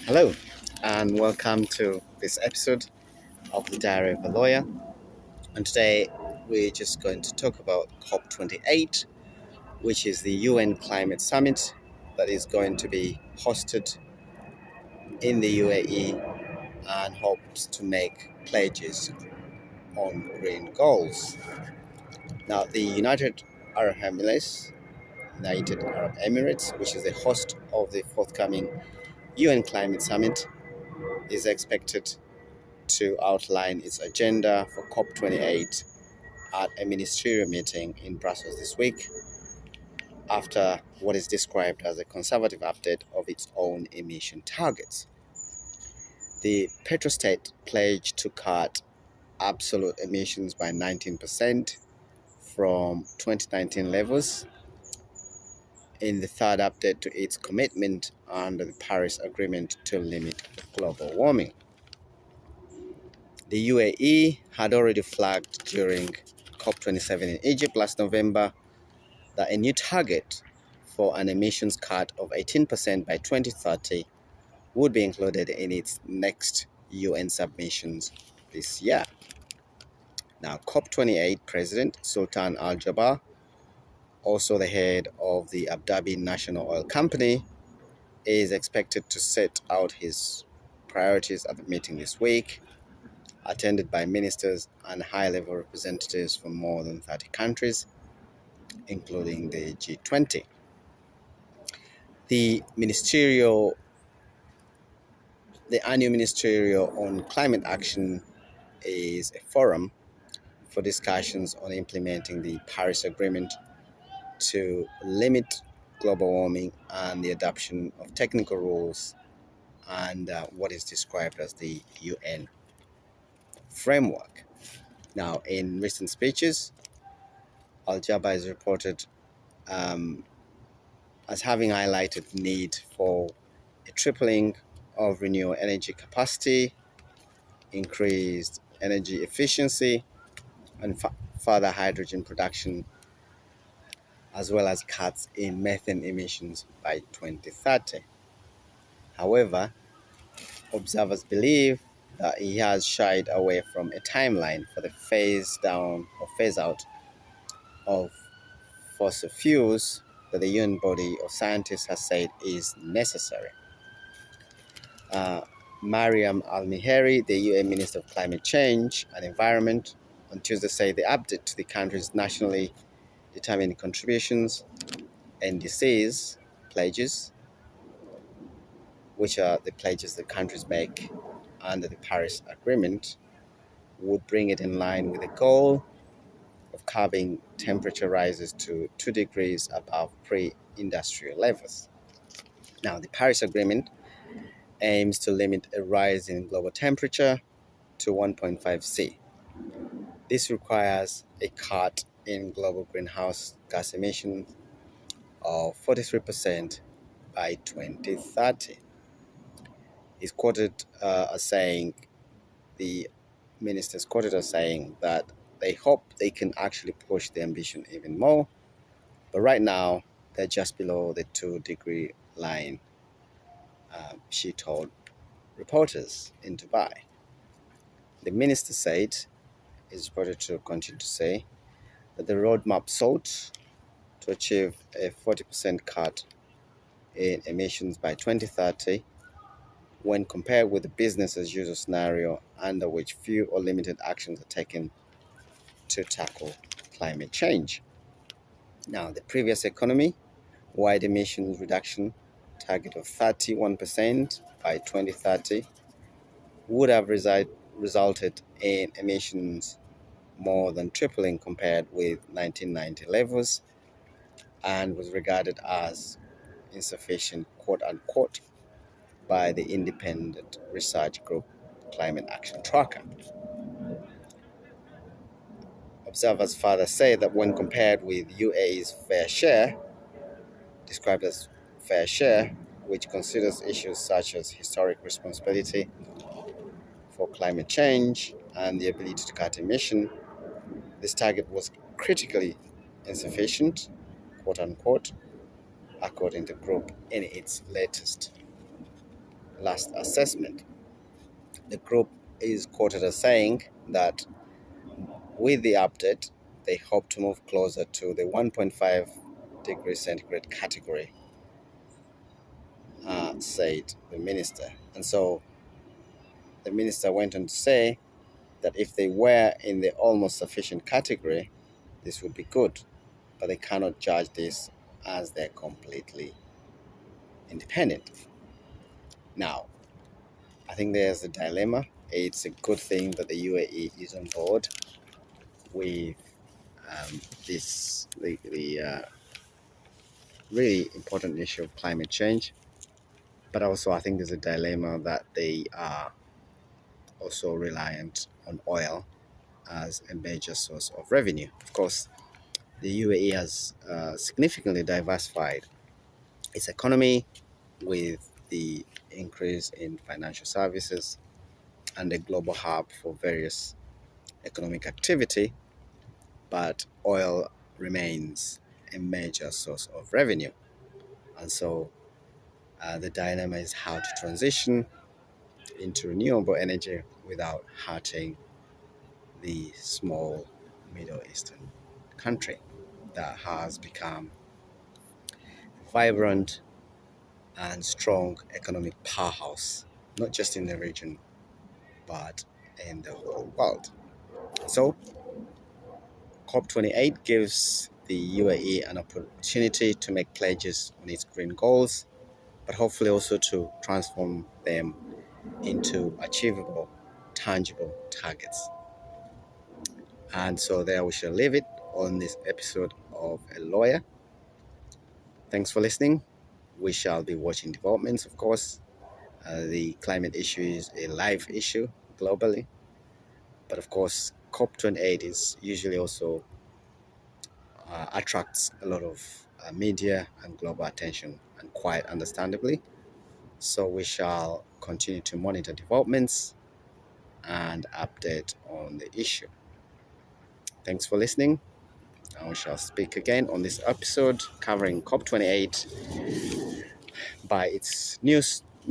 Hello, and welcome to this episode of the Diary of a Lawyer. And today we're just going to talk about COP28, which is the UN Climate Summit that is going to be hosted in the UAE and hopes to make pledges on green goals. Now, the United Arab Emirates, which is the host of the forthcoming UN Climate Summit, is expected to outline its agenda for COP28 at a ministerial meeting in Brussels this week after what is described as a conservative update of its own emission targets. The petrostate pledged to cut absolute emissions by 19% from 2019 levels in the third update to its commitment under the Paris Agreement to limit global warming. The UAE had already flagged during COP27 in Egypt last November that a new target for an emissions cut of 18% by 2030 would be included in its next UN submissions this year. Now, COP28 President Sultan Al Jaber, also the head of the Abu Dhabi National Oil Company, is expected to set out his priorities at the meeting this week, attended by ministers and high-level representatives from more than 30 countries, including the G20. The annual ministerial on climate action is a forum for discussions on implementing the Paris Agreement to limit global warming and the adoption of technical rules and what is described as the UN framework. Now, in recent speeches, Al Jaber is reported as having highlighted the need for a tripling of renewable energy capacity, increased energy efficiency, and further hydrogen production, as well as cuts in methane emissions by 2030. However, observers believe that he has shied away from a timeline for the phase down or phase out of fossil fuels that the UN body of scientists has said is necessary. Mariam Al-Miheri, the UN Minister of Climate Change and Environment, on Tuesday said the update to the country's nationally determined contributions, NDCs, pledges, which are the pledges that countries make under the Paris Agreement, would bring it in line with the goal of curbing temperature rises to 2 degrees above pre-industrial levels. Now, the Paris Agreement aims to limit a rise in global temperature to 1.5 C. This requires a cut in global greenhouse gas emissions of 43% by 2030. He's quoted as saying, the ministers quoted as saying that they hope they can actually push the ambition even more, but right now they're just below the 2-degree line, she told reporters in Dubai. The minister said, is reported to continue to say, that the roadmap sought to achieve a 40% cut in emissions by 2030 when compared with the business as usual scenario under which few or limited actions are taken to tackle climate change. Now, the previous economy-wide emissions reduction target of 31% by 2030 would have resulted in emissions more than tripling compared with 1990 levels and was regarded as insufficient, quote unquote, by the independent research group Climate Action Tracker. Observers further say that when compared with UAE's fair share, described as fair share, which considers issues such as historic responsibility for climate change and the ability to cut emission, this target was critically insufficient, quote unquote, according to the group in its latest last assessment. The group is quoted as saying that with the update, they hope to move closer to the 1.5 degrees centigrade category, said the minister. And so the minister went on to say that if they were in the almost sufficient category, this would be good, but they cannot judge this as they're completely independent. Now, I think there's a dilemma. It's a good thing that the UAE is on board with the really important issue of climate change, but also I think there's a dilemma that they are also reliant on oil as a major source of revenue. Of course, the UAE has significantly diversified its economy with the increase in financial services and a global hub for various economic activity, but oil remains a major source of revenue. And so the dilemma is how to transition into renewable energy without hurting the small Middle Eastern country that has become a vibrant and strong economic powerhouse, not just in the region, but in the whole world. So, COP28 gives the UAE an opportunity to make pledges on its green goals, but hopefully also to transform them into achievable, tangible targets. And so, there we shall leave it on this episode of A Lawyer. Thanks for listening. We shall be watching developments, of course. The climate issue is a live issue globally, but of course, COP28 is usually also attracts a lot of media and global attention, and quite understandably. So we shall continue to monitor developments and update on the issue. Thanks for listening, and we shall speak again on this episode covering COP28 by its new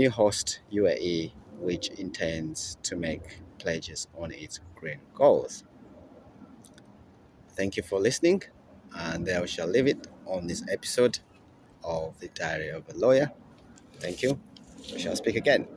host UAE, which intends to make pledges on its green goals. Thank you for listening, and there we shall leave it on this episode of the Diary of a Lawyer. Thank you. We shall speak again.